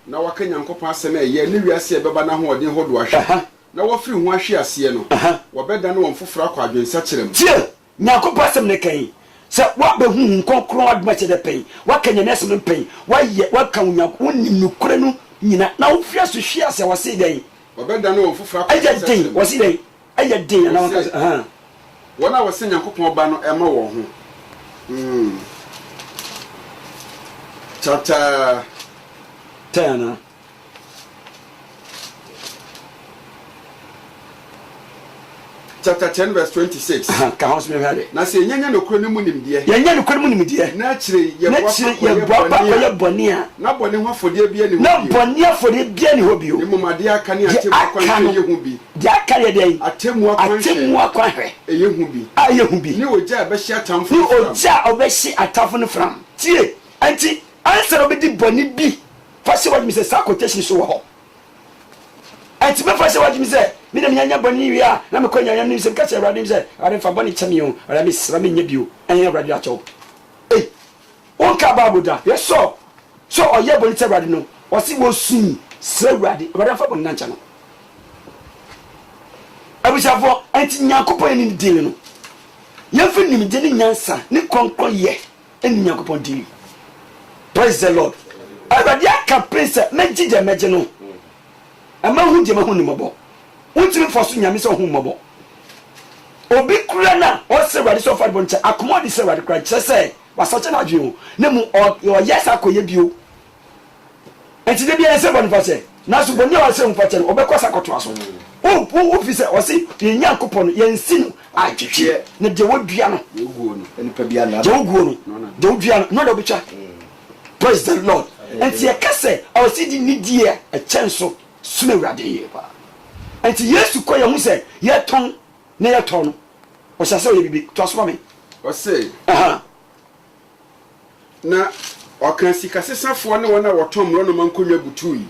na waka nyankopon asem eye ne wiase beba na ho ode hodo ahwe na wo firi ho ahwe ase no wo beda no wonfoforo akwa adwensa kyerem tie nyankopon asem ne kan se wa be hu nkonkron adma chede pen wa kanya ne asem pen wa ye wa kan nyankopon nim nukure no nyina na wo fia so hwe ase wo se den wo beda no wonfoforo akwa adwensa den wo se den aye den na waka wona wo se nyankopon ba no ema wo ho chapter 10 chapter 10 verse 26 ka house me hade na se nyanya nokro ne mu nimde yenya nokro mu nimde na kire ye bwa pa ye boni a na boni ho afode bia ne ho na boni afode bia ne ho bio ne momade aka ne ate akwan ye hu bi di aka ye den atemu akwan hwe ye hu bi a ye hu bi ni oja be hye atamfo ni oja obehye atafo no fram tie anti answer obedi boni bi fa se what me say sa quotation so ho anti me fa se what me say me dem nyanya boni wi a na me ko nyanya nim se ka se awrade se awrade fa boni chemi o awrade me sra me nya bio enye awrade acho eh won ka babu da ye so oye boni se awrade no o si wo sun sra awrade fa boni nancha no abusafo anti nyankopon ni din no ye fi nim de ni nyansa ni konkon ye eni nyankopon din praise the Lord awrade aka prince meji de meje no ama hu de ma hu ni mobo untimi fosu nyame so hu mobo obi kura na o se awrade so fa bonche akomodi se awrade kura chese wasache na adwe na mu o yes akoye bio enti de bia se boni fase na so boni o se hu fache obekosa koto aso o fi se o se yenya kopon yensi no adwehwe na de wodua no oguo no enipa bia na de oguo no de wodua no do bicha praise the Lord enti ye kase o se di nidie a chenso sume awrade ye pa enti Yesu ko ye hu se ye ton na ye ton o se ye bibi to aso me o se na okan sikasesafo ne wona wotom ro no mankonwa butui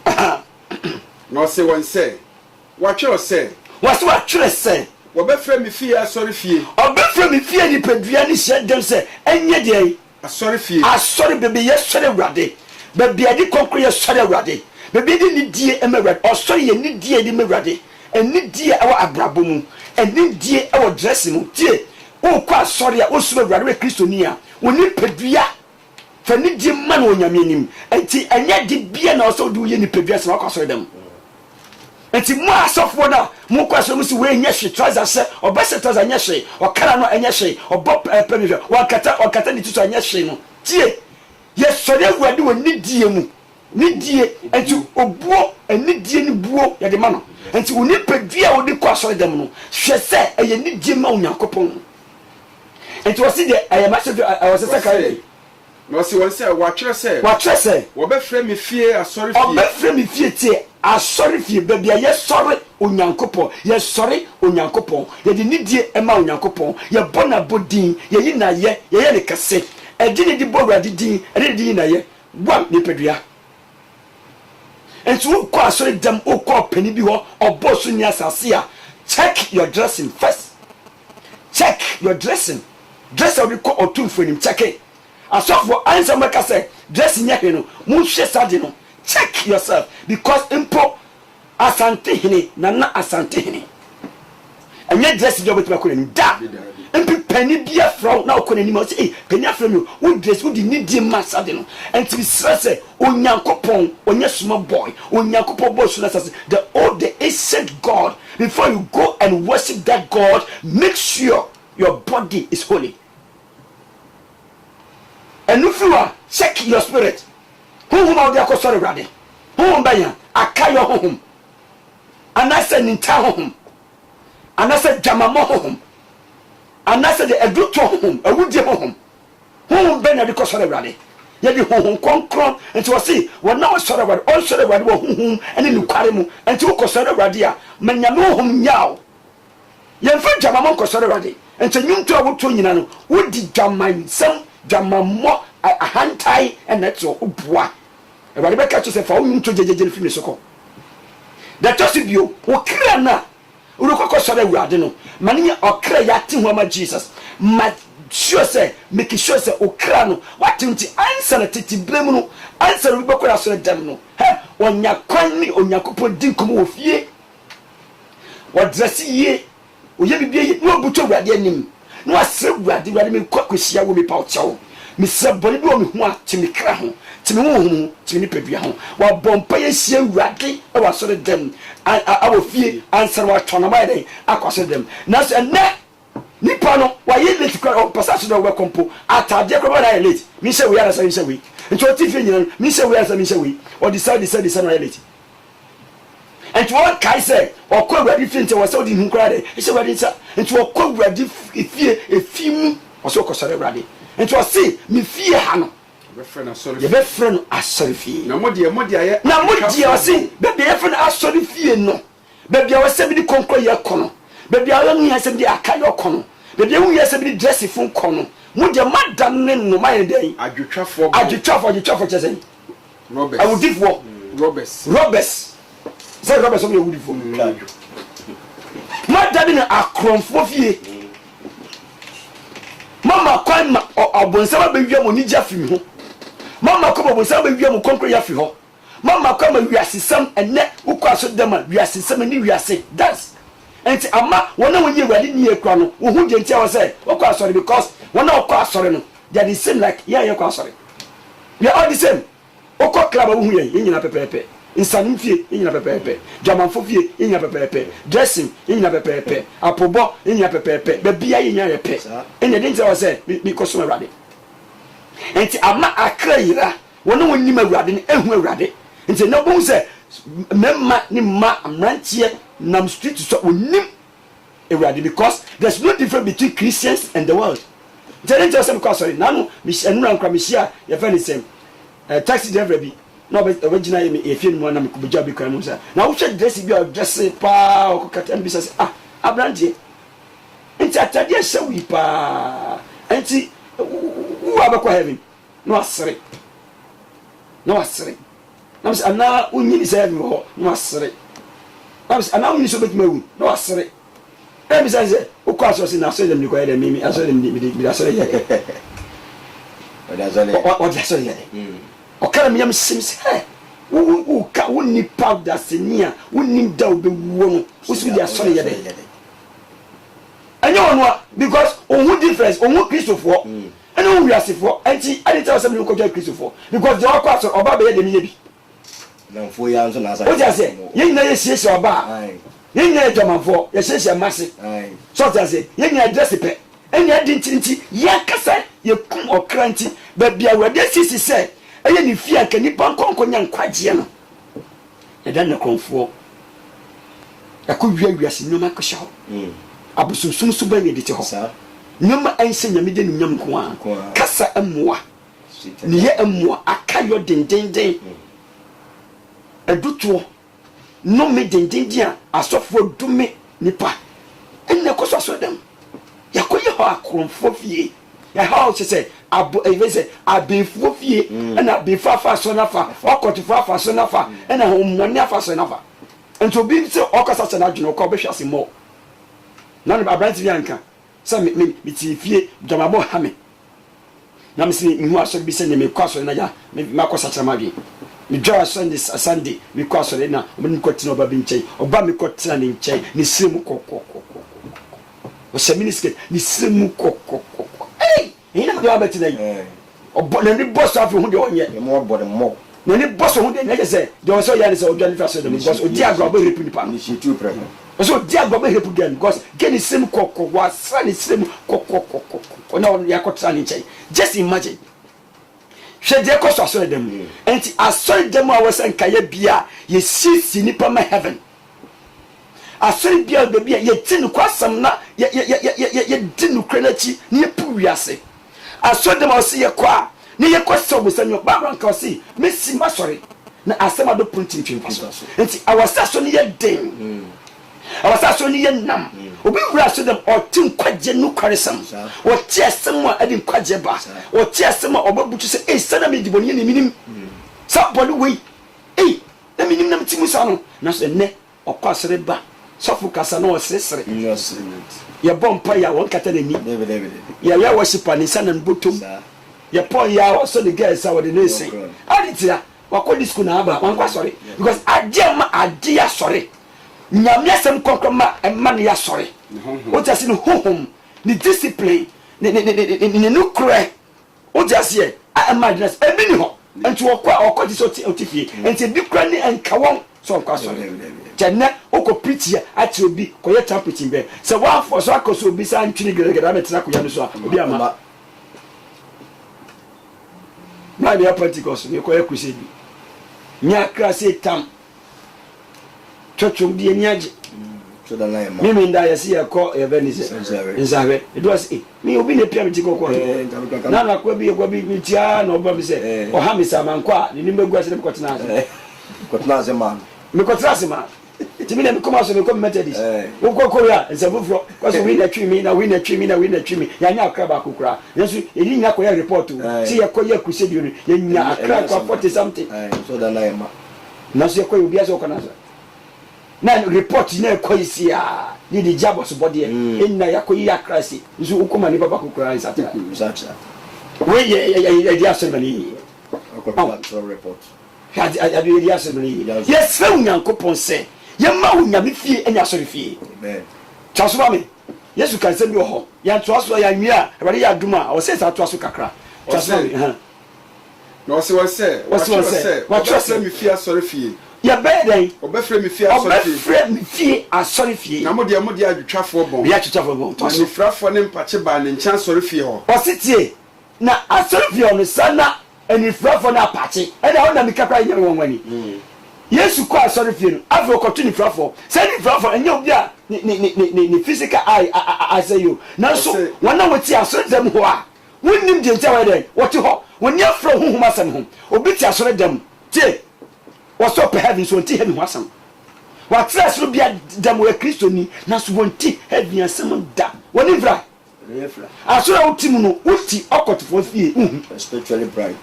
na o se won se watch your say wase watwere sɛ wɔbɛfrɛ me fie asɔre fie ɔbɛfrɛ me fie nipadua ne hyɛ dem sɛ ɛnyɛ deɛ asɔre fie asɔre baabi yɛsɔre awurade baabi ade kɔnkɔ yɛsɔre awurade baabi de ne die ɛma awurade ɔsɔre yɛ ne die de ma awurade ɛne die ɛwɔ abrabɔ mu ɛne die ɛwɔ dress mu tie wokɔ asɔre a wosoro awurade wɔ kristoni a wo nipadua fa ne die ma no onyame anim nti ɛnyɛ de bia na ɔsɛ wode woyɛ nipadua sɛ wakɔ asɔre dɛm nti mo asɔfoɔ no a mokɔ asɔre mu sɛ woɛnyɛ hwe trouser sɛ ɔbɛhyɛ trouser nyɛ hwe ɔkara no ɛnyɛ hwe ɔbɔ pɛmi hwɛ ɔkata ne ti so ɛnyɛ hwe no tie yɛsɔre awurade wɔ ne die mu ne die nti obuo ne die ne buo yɛde ma no nti wo nipadua a wode kɔ asɔre dɛm no hwɛ sɛ ɛyɛ ne die ma onyankopɔn nti wɔsi deɛ ɛyɛ mahyɛ wɔsɛ sɛ kae wɔsi wɔn sɛ watwerɛ sɛ wɔbɛfrɛ me fie asɔre fie ɔbɛfrɛ me fie tie asɔre fie baabi a yɛsɔre onyankopɔn yɛsɔre onyankopɔn yɛde ne die ɛma onyankopɔn yɛbɔ n'abɔ din yɛyi n'ayɛ yɛyɛ ne kɛse ɛde ne de bɔ awurade din ɛde ne de yi n'ayɛ bɔ nipadua nti wokɔ asɔre dɛm wokɔ ɔpani bi hɔ ɔbɔ so ne asase a check your dressing first check your dressing dress a wode kɔ ɔtomfo anim check it asɔfoɔ ansa mɛka sɛ dressing nyɛ hwɛ no monhwɛ saa de no check yourself because mpo asantehene nana asantehene ɛnyɛ dressing deɛ wobɛtumi akɔ n'anim da mpi pani bia frɔ na wokɔ n'anim a wɔsɛ pani afrɛ mi wo dress wode ne die ma saa de no ɛnti bisrɛ sɛ onyankopɔn ɔnyɛ soma boy onyankopɔn bɔ so no asase the ancient God before you go and worship that God make sure your body is holy and if you are check your spirit honhom a wode akɔ sɔre awurade honhom bɛyɛ akayɔ honhom anasɛ ninta honhom anasɛ dwamammɔ honhom anasɛ de aduto honhom awudie honhom honhom bɛn na de kɔ sɔre awurade yɛde honhom kɔnkrɔn nti wɔse wɔna wɔsɔre awurade ɔnsɔre awurade wɔ honhom ne nokware mu nti wokɔ sɔre awurade a ma nyame honhom nyaw yɛmfa dwamammɔ nkɔ sɔre awurade nti nnwonto a wotɔ nyina no wodi dwamansɛm dwamammɔ ahantae ɛna ɛte woboa awurade bɛka kyerɛ sɛ fa wo nnwonto gyegyegye no firi ne so kɔ da tɔ so bio wo kra no a wode kɔkɔ sɔre awurade no ma ne nyɛ ɔkra yɛate ho ama Jesus ma sure sɛ make sure sɛ okra no wate nti ansa na tete bere mu no ansa na wobɛkɔ asɔre dɛm no ɔnya kwan ne onyankopɔn di nkɔmmɔ wɔ fie wɔdrɛse yie oyɛ bibia yie na wabuto awurade anim na wasrɛ awurade mekɔ kɔhyia wɔ mepa ɔkyɛw mesrɛ bɔne bi wɔ me ho a te me kra ho te me honhom ho te me nipadua ho wabɔ mpa yɛhyia awurade ɛwɔ asɔre dɛm awɔ fie ansa na watɔnama yɛ dɛn akɔ asɔre dɛm nanso ɛnɛ nipa no wayɛ late kora ɔpasa so da wobɛkɔ mpo atadeɛ kora bɛna yɛ late menhyɛ wei anasa menhyɛ wei nti ɔte fie nyina no menhyɛ wei anasa menhyɛ wei ɔde sa na ɔyɛ late nti wɔkae sɛ ɔkɔ awurade fie nti wɔ sɛ wode nhu koraa dɛ ɛhyɛ awurade nsa nti wɔkɔ awurade fie mu ɔsɛ ɔkɔsɔre awurade nti ɔse me fie ha no yɛbɛfrɛ no asɔre fie na modeɛ ɔse baabi yɛfrɛ no asɔre fie no baabi a wɔsɛ bi de kɔnkɔ yɛ kɔ no baabi a wɔhu yɛ sɛ bi de akayɔ kɔ no baabi a wɔhu yɛ sɛ bi de dressifo kɔ no modeɛ madam ne no mayɛ dɛn adwetwafoɔ kyɛ sɛ awudifoɔ robbers sɛ robbers ɔmo yɛ awudifoɔ madam ne akorɔmfoɔ fie mama kwan ma ɔbonsam abɛwia mo nigya firi ho mama kwan ma ɔbonsam abɛwia mo kɔnkɔ yɛ firi hɔ mama kwan ma wiasesɛm ɛnɛ wokɔ aso dɛm a wiasesɛm ne wiase dance nti ama wɔn a wɔnyɛ awurade ni ekura no wɔn ho gyenti a wɔsɛ wɔkɔ asɔre because wɔn a wɔkɔ asɔre no they are the same like yɛ kɔ asɔre we are all the same wɔkɔ club a wɔn ho yɛ nyina pɛpɛɛpɛ nsanim fie yɛ nyina pɛpɛɛpɛ dwamanfo fie yɛ nyina pɛpɛɛpɛ dressing yɛ nyina pɛpɛɛpɛ apobɔ yɛ nyina pɛpɛɛpɛ baabi a yɛ nyina yɛ pɛ ɛna ɛde nti a wɔsɛ mi kɔ som awurade nti ama akra yira wɔn a wɔnim awurade no ehu awurade nti na wɔn sɛ mɛma ne mma mmeranteɛ nam street so onim awurade because there's no difference between Christians and the world nti ɛde nti a wɔsɛ mi kɔ asɔre nanu ɛnura nkura mi hyia yɛfɛ ne sɛm taxi driver bi na ɔbɛgyina yɛ efie no mu na mekɔbɛgya bi kwan mu sɛ na wohwɛ dress bi a ɔdresse paa ɔkɔkata no bi sɛ aberanteɛ nti atadeɛ hyɛ wii paa nti wo abɛkɔ heaven na wasere na sɛ anaa wonyini sɛ heaven wɔ hɔ na wasere and how many so much me no asere e mi say o ko aso se na so dem ni ko e dem mi aso dem mi aso ye o da so ye o kala mi yam sims he wo ka wo ni powder senia wo ni da o be wo no wo su di aso ye de anyo ono because who difference who Christopher and who we are for anti I tell some ko Christopher because the okwa so oba be ye de mi ye bi na fo ya nso na asa o ja say ye na ye siesie oba ye nya adwamanfo ye siesie mase so ja say ye nya address pe enya di ntinti ye kasa ye kum okranti ba bia wade sisi say eye ni fia ka nipa nkonkonya nkwaje no e dan na konfo akọ wiase nyoma ko shawo abusumsum so ba ye de te ho nyoma ense nyame de nyam ko a kasa amoa ne ye amoa akayo dendenden edutuo no me dendenden a asofo dume nipa enne ko so dem yakoye ho akromfo fie ya ha se se abo evese abefo fie na abefafa so nafa okotofo afa so nafa na homoni afa so nafa ento bi se okasa se na dwene ko behwase mo na no abranti bianka se me ti fie jamabo ha me na me se ihu aso bi se ne me kwaso na ya me makosa chama bi me draw Sunday me kwaso na me ko tina oba bi nchen oba me ko tina ne nchen ne siremu kokoko o se miniske ni siremu kokoko eh ina do abeti na obo na ni boss afi hu de onye mo obo de mo na ni boss hu de na se de o so ya ni se o do ni fa so de because o di agro bo repu ni pa ni shi tu pre so di agbo be help again because get the same kokko was the same kokko ona on yakotra ni chai just imagine she dey cost asori dem enti asori dem a was nkaye bia ye sisi ni pa ma heaven asori bia be bia ye tin kwasam na ye din krenachi ni pu wiase asori dem o se ye kwa ni ye kwasam bo sanyo ba ran ka si mesi masori na asema do puntin twin paso enti awasa so ni ye den awasa so ni ye nam obi wura so dem otin kwaje nu kwaresam o tiesem a adi kwaje ba o tiesem a obabutu se sana me diboni ne minim sa body we na minim nam timu sa no na so ne okwasere ba sofu kasa no osesere ye bompa ya won kata na ni ya worship ani sana nbotom ye pon ya o so the girls a we dey say aditia wakodi school na aba wan kwa sorry because adema adia sorry nyame asem konkroma emma ne ya sorry o just no honhom ni discipline ni nukre o just here imagine ebi ni ho enti okodi so otifie enti bi kra ni enkawon so kwa sorry jenne oko preach here ati obi koye champion be se wa for so akoso obi sa ntwini gregada metra ko ya no so obi ama na bi Pentecost ni koye crusade nya krase tam chochum die nyaje so da na ma mimi nda yesi yakọ ebenise nzawe it was me obi ne pia mti kokọ na na kwa bi tia na oba bi se o ha mi sama nkwa ni mbegu ase ko tena ase ma me ko tena ase ma timi na me koma so me ko methodist wo kokọ ya nsabufro kwa so we na twi mi ya nya akra ba kokura yesu edi nya ko ya report si yakọ ya crusade ya nya akra kwa 40 something so da na ma na so yakọ obi ase ko na na report na ekoisia ni di jabos body enna yakoyi akrasi nso ukoma ni baba kokora isata we ye dia semani report ya dia semani yes fe unyankopon se ye ma unyame fie enya sori fie amen chaso me yesu kan se bi ho ya toaso ya nwia ebade ya duma o se sa toaso kakra chaso me na o se wa se mi fie sori fie ya beden obefre mi fie asori fie na mo de adwetwafo bon ya twetwafo bon to ni frafo ne mpache ba ne ncha asori fie ho ositie na asori fie no sana eni frafo na apache e da ona mi kakra nya won wani yesu ko asori fie no afro ko to ni frafo say ni frafo enya obi a ni physical eye asayo na so wona woti asori dem ho a wonnim de ntia wa den woti ho woni afro huhum asem ho obi ti asori dem tie was up heaven so nti heaven wasam wa trust no bia dam we Kristo ni na so wonti heaven asam da woni vra asura utim no uti okotofo fie spiritually bright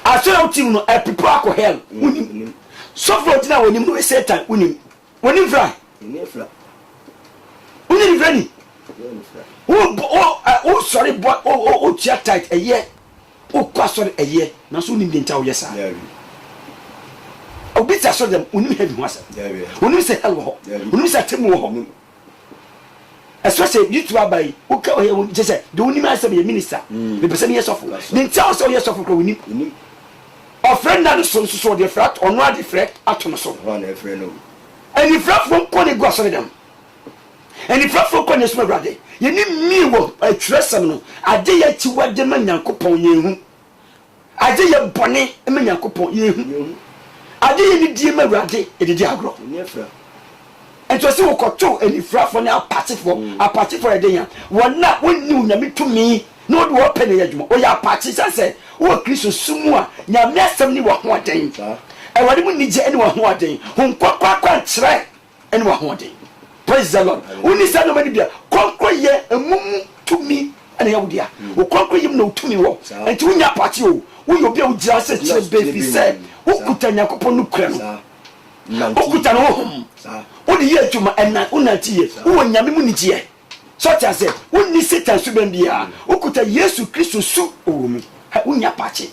asura utim no e people ko hell unim so for tina woni no Satan unim Woni fra woni fra ni o sorry boy o tia tight eye o kwa sorry eye na so ni nta o yesa obi ta so dem uni heavy wasa uni say hell ho uni say temu ho especially you to abai o ka o just say the uni man say be minister be person yes of the nta so yes of ko uni o friend na so the frat ono ade fret ato no so one e friend no and if frat from ko ne go so dem and if frat from ko ne so brade ye ni mi wo atresam no ade ya ti wade ma nyankopon ye hu ade ye bone ma nyankopon ye hu ade ye ni die ma brade e di agro ni fra and to see wo koto and if frat for na apart for ade ya wona wonni unyame tumi no do open ye dwuma o ya apart say wo Kristo sumu a nyame asem ni wo ho aden e wade mu nije ene wo ho aden hon kwakwa nkyere ene wo ho aden. Praise the Lord. When you say no many bia, konko ye emum tumi ene ya wudia. O konko yim no tumi wo. Enti wunya party o. Wo yo bia wo gira se kire be fi se. Wo kuta Yakobon no kura no. Wo kuta no ho. Wo di ye adwuma ena unati ye. Wo nyame mu nije. So tia se, wo ni Satan su ben bia. Wo kuta Yesu Kristo su o mu. Ha wunya party.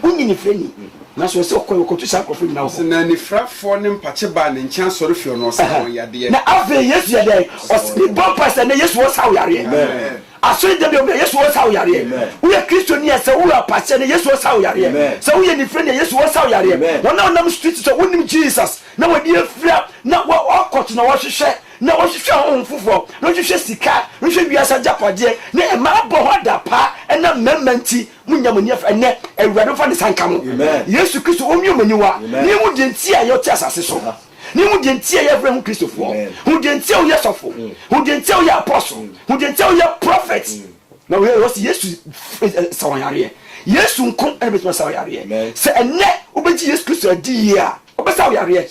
Wo ni freni. Na so se ko to sakrofo na ho na ni frafo ne mpache ba ne ncha soro fio no sa won yade na ave Yesu yade o bon pastor na Yesu wo sa wo yare aso de be Yesu wo sa wo yare wo ye Kristo ni ese wo apache na Yesu wo sa wo yare se wo ye ni friend na Yesu wo sa wo yare wona onam street so wonim Jesus na wodi afra na wo akot na wo hwehwe na wo hwehwe ho mfufo na wo hwehwe sika wo hwehwe biasa japade na e ma bo ho da pa na memmanti munyamoni afa ne ewurade fa ne sankamo Yesu Kristo omyomaniwa ni mu denti a yo ti asase so ni mu denti a yefre hu Kristofo hu denti a ye sofo hu denti a ye apostle hu denti a ye prophet na we was Yesu sawanyare Yesu nkon ene beto sawanyare se enne obeji Yesu Kristo adi ya obesa sawanyare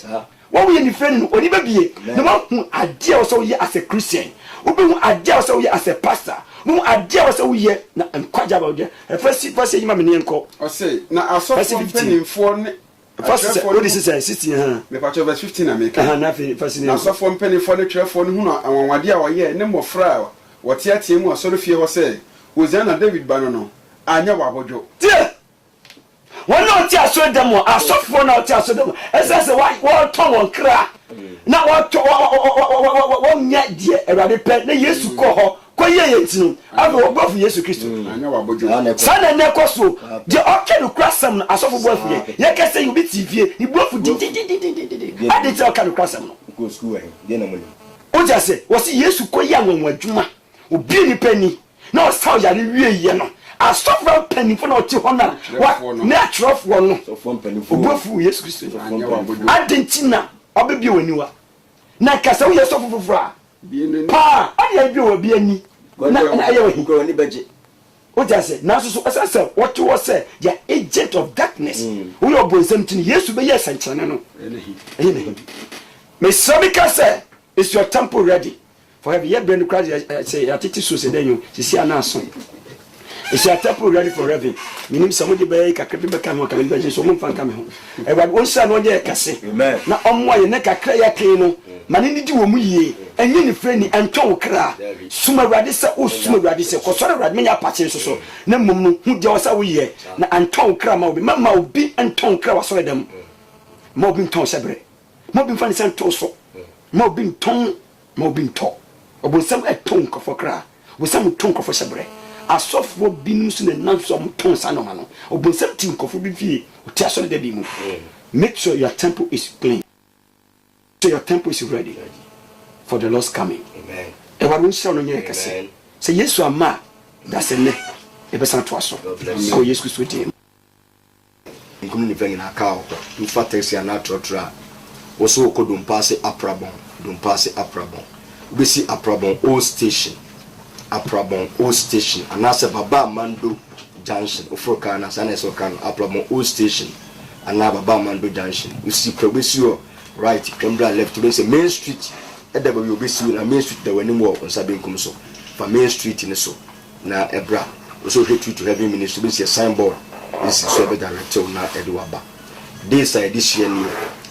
wo we ni friend no oni babie na ma hu ade a so ye as a Christian obe hu ade a so ye as a pastor mu ade a so ye na nkwaja ba ode first yima me ne nko o say na asofo mpanimfo ne first what is it 16 me pa verse 15 America na first na asofo mpanimfo ne twerefo ne hu na anwanwade a woye ne mofra wote atie mu asoro fie ho say Hosanna David bano no anya wabodwo tie wona oti aso demo asofo na oti aso demo esese wa ton won kra na wa nya die Ewurade pe na Yesu ko ho ko ye tinu ave wo bofu Yesu Kristo anya wabodwo sana ne koso de oke no krasam na asofo bofu ye kese you be TV ni bofu di ade ti oka no krasam no go school de na mo o ja se wo si Yesu ko ya nwanwa adwuma obi ni pani na o saw yare wie ye no asofo pani fo na o ti ho na wa na trofo no so fo pani fo bofu Yesu Kristo adentina obebi waniwa na kasa wo Yesu fofofra pa ade bi wo bi ani na aye wo ko ni beje o ja se na so asase what was say the agent of darkness wo yo bonsam tin Yesu be yes anchane no ehe me sabika say is your temple ready for heaven ye brand Christ say atiti so se den yo sisi ana so is your temple ready for heaven minim somebody be kakra be ka ho ka be so mo fanka me ho e ba won sha no je kase na ommo ye ne kakra ya kan no mane ni di wo mu yie enye ni freni entwo kra suma Ewurade se o suma Ewurade se ko sore Ewurade menya pache so na mum no hu de osa wo yie na entwo kra ma obi ma obi entwo kra wa sore dem ma obi entwo sebre ma obi fa ni se entwo so ma obi entwo ma obi entwo obonsam etwo ko kra obonsam entwo ko sebre asofo binum su na nanso am ton sanoma no obonsam tin kofo bi fie o ti asore da bi mu make sure your temple is clean so your temple is ready for the Lord's coming. Amen. Ewa nso no nye kase se Yesu ama da se ne e be san to aso ko Yesu Kristo di nkum ni fengi na ka o du fatesia na trotra wo so ko dum pass aprabon besi aprabon all station anase baba mando junction ofroka na sana so kan aprabon all station ana baba mando junction usi probesi o right kembra left to say main street edabe we obesi na main street da wani mo on sabe nkum so fa main street ni so na ebra so retreat to heaven ministry be say signboard this is so be directed na edwaba this side this year ni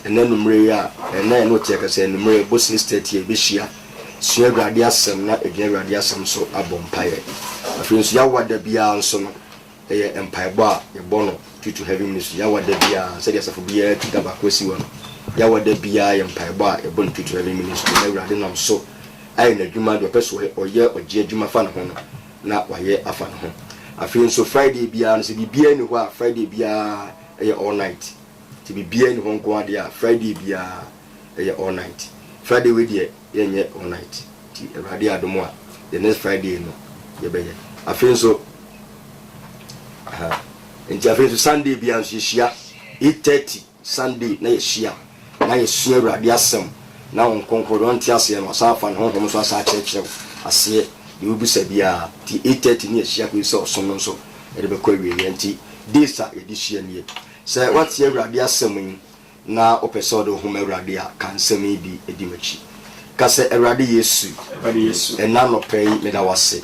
and then numere and then no take us and numere Boston State here bishia sua Awurade asɛm na edwene Awurade asɛm so abɔ mpae afei nso yawa da bia nso no mpaebɔ a yɛbɔ no to heaven ministry yawa da bia sɛ deɛ asafo bia tuta bakosi wɔ no yawa da bia mpaebɔ a yɛbɔ no to heaven ministry na Awurade nam so ayɛ na adwuma de ɔpɛ so ɔyɛ ɔgye adwuma fa ne ho no na wayɛ afa ne ho afei nso Friday bia no sɛ bibia ni hɔ a Friday bia all night ti bibia ni hɔ nko ade a Friday bia all night Friday we deɛ yɛnyɛ all night ti Awurade adom a the next Friday no yɛbɛyɛ afei nso nti afei nso Sunday bia nso yɛhyia 8:30 Sunday na yɛhyia na yɛsua Awurade asɛm na on konkodo nti aseɛ no asa afa ne honhom so asa akyerɛkyerɛ aseɛ de obusa bia ti 8:30 ne yɛhyia ko sɛ ɔsom no nso yɛde bɛkɔ awie nti days a yɛde hyia nie sɛ wate Awurade asɛm yi na opɛ sɛ ɔde hom Awurade a ka nsɛm yi bi edi machi ka sɛ Awurade Yesu ɛna nɔpɛ yi meda wase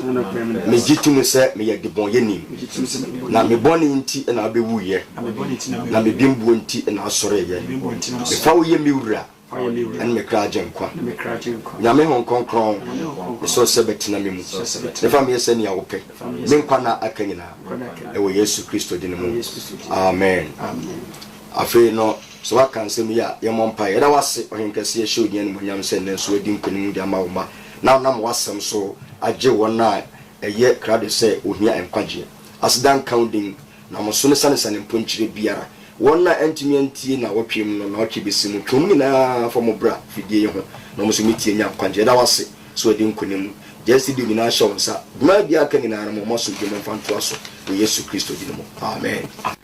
megyitum sɛ meyɛ debɔn yɛnim na mebɔne nti na wabɛwuyɛ na mebimbuo nti na asɔreyɛ mefa wo yɛ me wura and me cry jankwa nyame hon konkron so se betina me mu the family se ne awope me nkwa na aka nyina e wo Yesu Kristo din mu amen afei no so aka nsem ya ye mompa ye da wase ohenkase ye show nyen mu nyam se ne so adi nkonim de ama wo ma na nam wasem so agye wona eye krade se ohia enkwagye asdan counting na mo so ne sane mponkyire biara wona entimi antie na wotwem no na otwe besimu twom nyina fo bra fidie ho na mo so mitie nya kwanje da wase so adi nkonim jesi di nyina show nsa ma bia ka nyina na mo so dwom mfanto aso wo Yesu Kristo di mo amen.